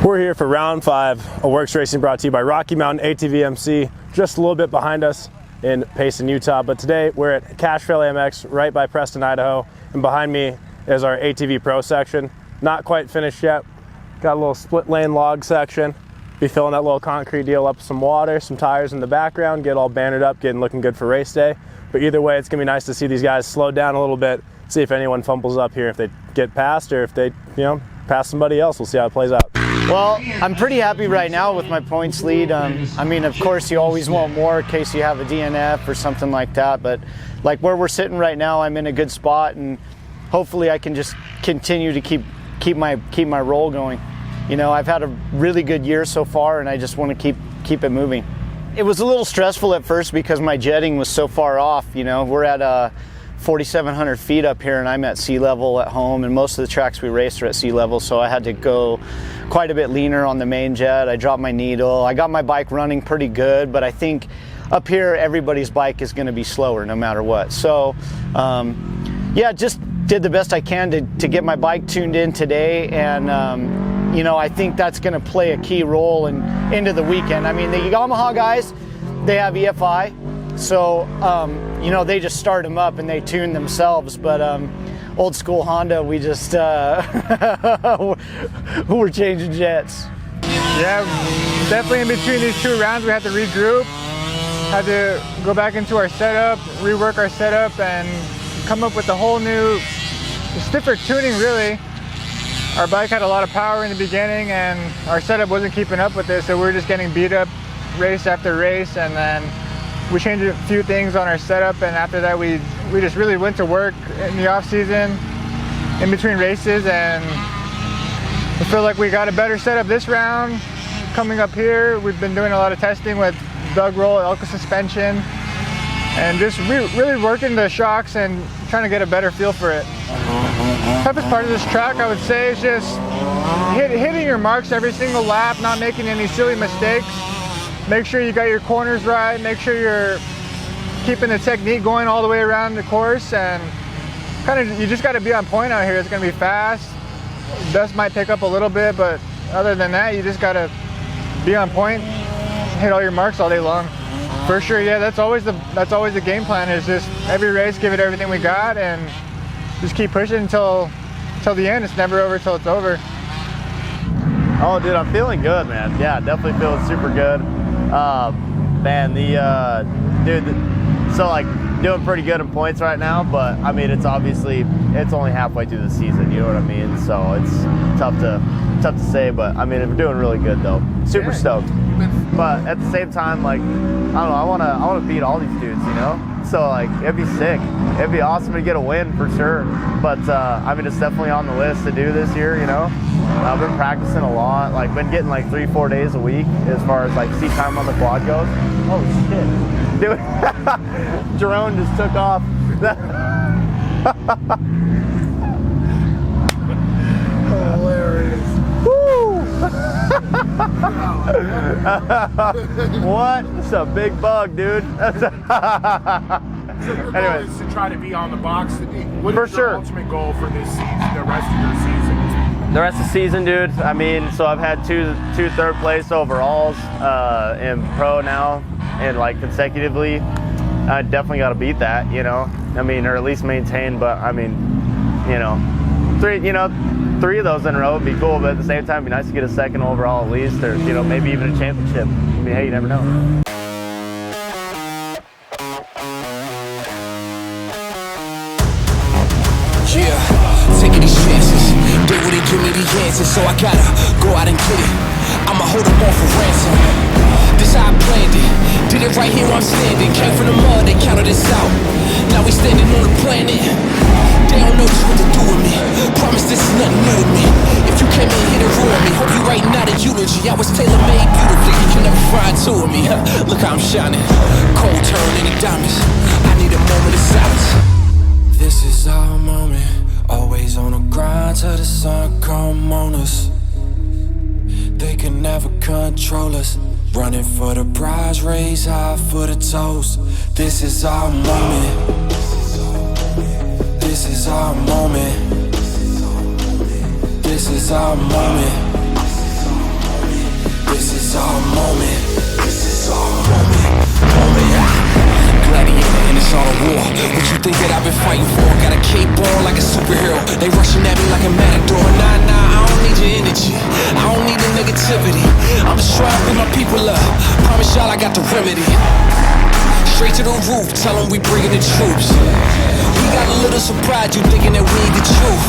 We're here for round 5 of Worcs Racing, brought to you by Rocky Mountain ATV MC, just a little bit behind us in Payson, Utah. But today we're at Cache Valley MX right by Preston, Idaho, and behind me is our ATV Pro section. Not quite finished yet. Got a little split lane log section. Be filling that little concrete deal up with some water, some tires in the background, get all banded up, getting looking good for race day. But either way, it's gonna be nice to see these guys slow down a little bit, see if anyone fumbles up here, if they get past, or if they, pass somebody else. We'll see how it plays out. Well, I'm pretty happy right now with my points lead. I mean, of course, you always want more in case you have a DNF or something like that. But like where we're sitting right now, I'm in a good spot, and hopefully I can just continue to keep my roll going. I've had a really good year so far, and I just want to keep it moving. It was a little stressful at first because my jetting was so far off. We're at 4,700 feet up here, and I'm at sea level at home, and most of the tracks we race are at sea level, so I had to go quite a bit leaner on the main jet. I dropped my needle. I got my bike running pretty good, but I think up here everybody's bike is going to be slower no matter what. So yeah, just did the best I can to get my bike tuned in today, and I think that's going to play a key role into the weekend. I mean, the Yamaha guys, they have EFI, so they just start them up and they tune themselves, but old school Honda, we just we're changing jets. Yeah, definitely in between these 2 rounds we had to regroup, had to go back into our setup, rework our setup, and come up with a whole new, stiffer tuning really. Our bike had a lot of power in the beginning, and our setup wasn't keeping up with this, so we were just getting beat up race after race, and then we changed a few things on our setup, and after that we just really went to work in the off season, in between races, and we feel like we got a better setup this round. Coming up here, we've been doing a lot of testing with dug roll, Elka suspension, and just really working the shocks and trying to get a better feel for it. The toughest part of this track, I would say, is just hitting your marks every single lap, not making any silly mistakes. Make sure you got your corners right, make sure you're keeping the technique going all the way around the course, and you just got to be on point out here. It's going to be fast. Dust might pick up a little bit, but other than that, you just got to be on point, hit all your marks all day long. For sure, yeah, that's always the game plan, is just every race give it everything we got and just keep pushing until the end. It's never over till it's over. Oh, dude, I'm feeling good, man. Yeah, definitely feeling super good. Man, so like doing pretty good in points right now, but I mean, it's only halfway through the season, you know what I mean? So it's tough to say, but I mean, we're doing really good though. Super stoked. But at the same time, like, I don't know, I wanna beat all these dudes, So like, it'd be sick. It'd be awesome to get a win for sure. But I mean, it's definitely on the list to do this year, I've been practicing a lot, like been getting like 3-4 days a week as far as like seat time on the quad goes. Oh shit. Dude, Jerome just took off. Hilarious. Woo! What? It's a big bug, dude. So your goal is to try to be on the box. What is your ultimate goal for this season, the rest of your season? The rest of the season, dude, I mean, so I've had two third place overalls in pro now, and like consecutively. I definitely got to beat that, I mean, or at least maintain, but I mean, three of those in a row would be cool, but at the same time, it'd be nice to get a second overall at least, or, maybe even a championship. I mean, hey, you never know. Yeah, taking these chances, they wouldn't give me the answers, so I gotta go out and get it. I'ma hold them on for ransom. This how I planned it, did it right here where I'm standing. Came from the mud, they counted us out. Now we standing on the planet. They don't know just what to do with me. Promise this is nothing new to me. If you came in here to ruin me, hope you writing out a eulogy. I was tailor-made beautifully, you can never find two of me. Look how I'm shining, cold turn into diamonds. I need a moment of silence. This is our moment, always on the grind till the sun come on us. They can never control us, running for the prize, raise high for the toast. This is our moment, this is our moment, this is our moment. This is our moment. This is our moment. Gladiator and it's all a war. What you think that I've been fighting for? Got a cape on like a superhero. They rushing at me like a matador. Nah, I don't need your energy. I don't need the negativity. I'm just trying to bring my people up. Promise y'all I got the remedy. Straight to the roof, tell them we bringing the troops. We got a little surprise, you thinking that we ain't the truth.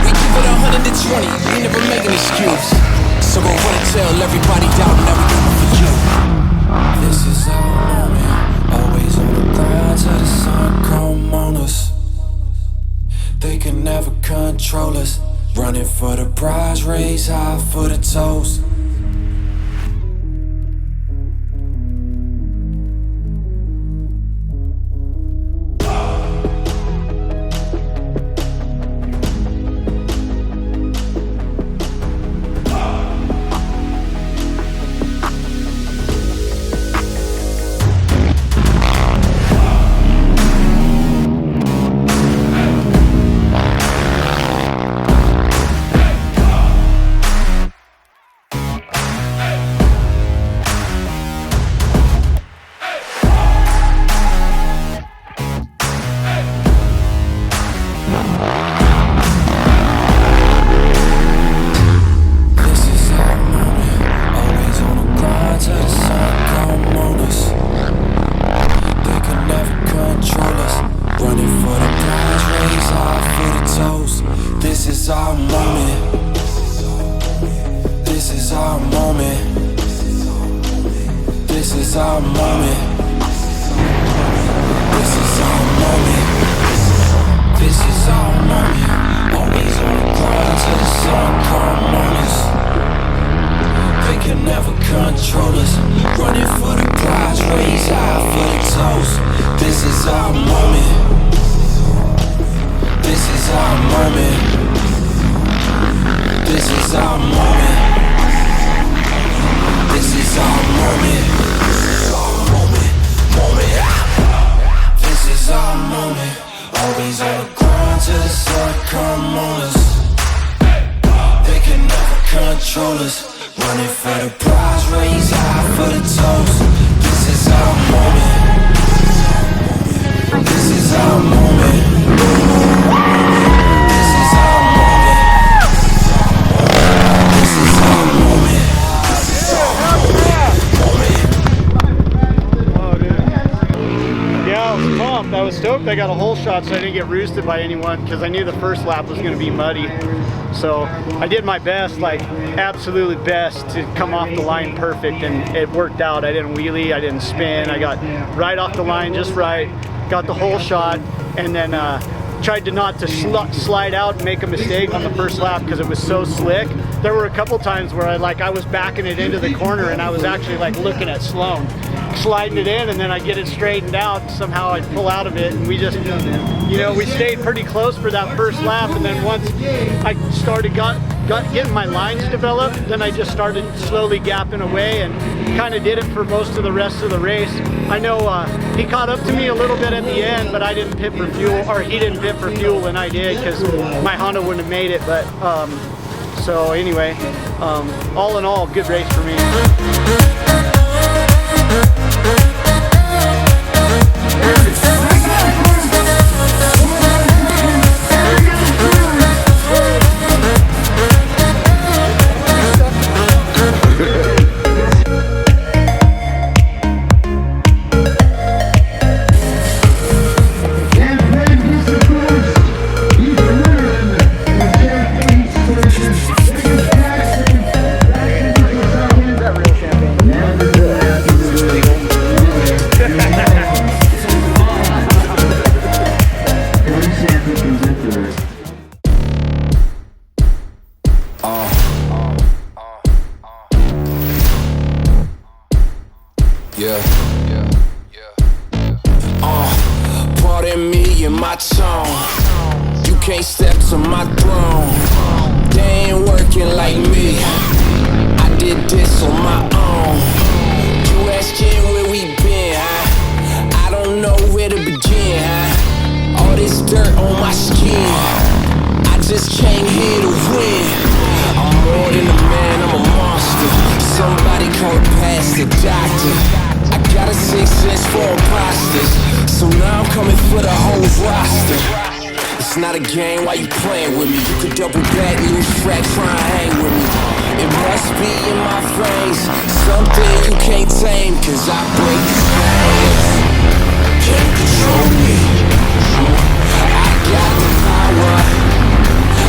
We keep it 120, we never make an excuse. So go run and tell everybody down, now we coming for you. This is our moment, always on the grind till the sun come on us. They can never control us, running for the prize, raise high for the toast. I was stoked I got a hole shot so I didn't get roosted by anyone, because I knew the first lap was going to be muddy. So I did my best, like absolutely best, to come off the line perfect, and it worked out. I didn't wheelie, I didn't spin, I got right off the line just right, got the hole shot, and then tried to not to slide out and make a mistake on the first lap because it was so slick. There were a couple times where I was backing it into the corner and I was actually like looking at Sloan, sliding it in, and then I get it straightened out. Somehow I'd pull out of it, and we just, you know, we stayed pretty close for that first lap. And then once I started getting my lines developed, then I just started slowly gapping away and kind of did it for most of the rest of the race. I know he caught up to me a little bit at the end, but I didn't pit for fuel, or he didn't pit for fuel and I did, because my Honda wouldn't have made it. But so anyway, all in all, good race for me. Pardon me and my tone. You can't step to my throne. They ain't working like me. I did this on my own. You asking where we been, huh? I don't know where to begin, huh? All this dirt on my skin. I just came here to win. I'm more than a man, I'm a monster. Somebody for imposters. So now I'm coming for the whole roster. It's not a game, why you playing with me? You could double back, lose track, try and hang with me. It must be in my veins, something you can't tame, cause I break the chains. Can't control me. I got the power,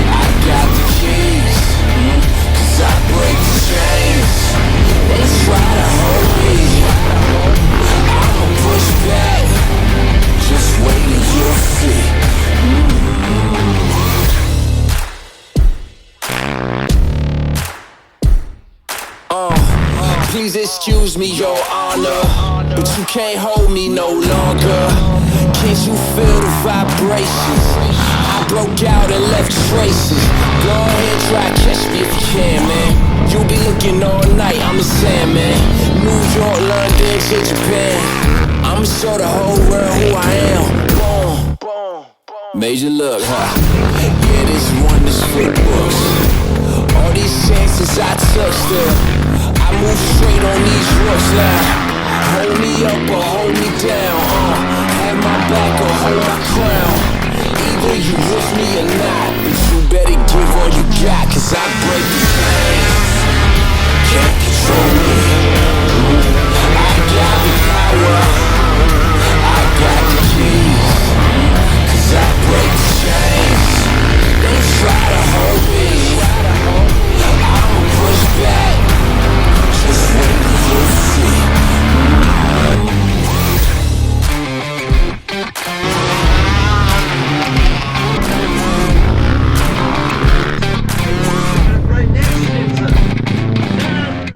I got the keys, cause I break the chains. They try to hold me, I'ma push back. Just wait and you'll see. Please excuse me, your honor, but you can't hold me no longer. Can't you feel the vibrations? I broke out and left traces. Go ahead, try catch me if you can, man. You'll be looking all night, I'm the Sandman. New York, London, to Japan. I'ma show the whole world who I am. Boom. Major look, huh? Yeah, this one is for books. All these chances I took still, I move straight on these rooks now. Hold me up or hold me down, have my back or hold my crown. Either you with me or not, but you better give all you got, cause I break the chains. Can't control me.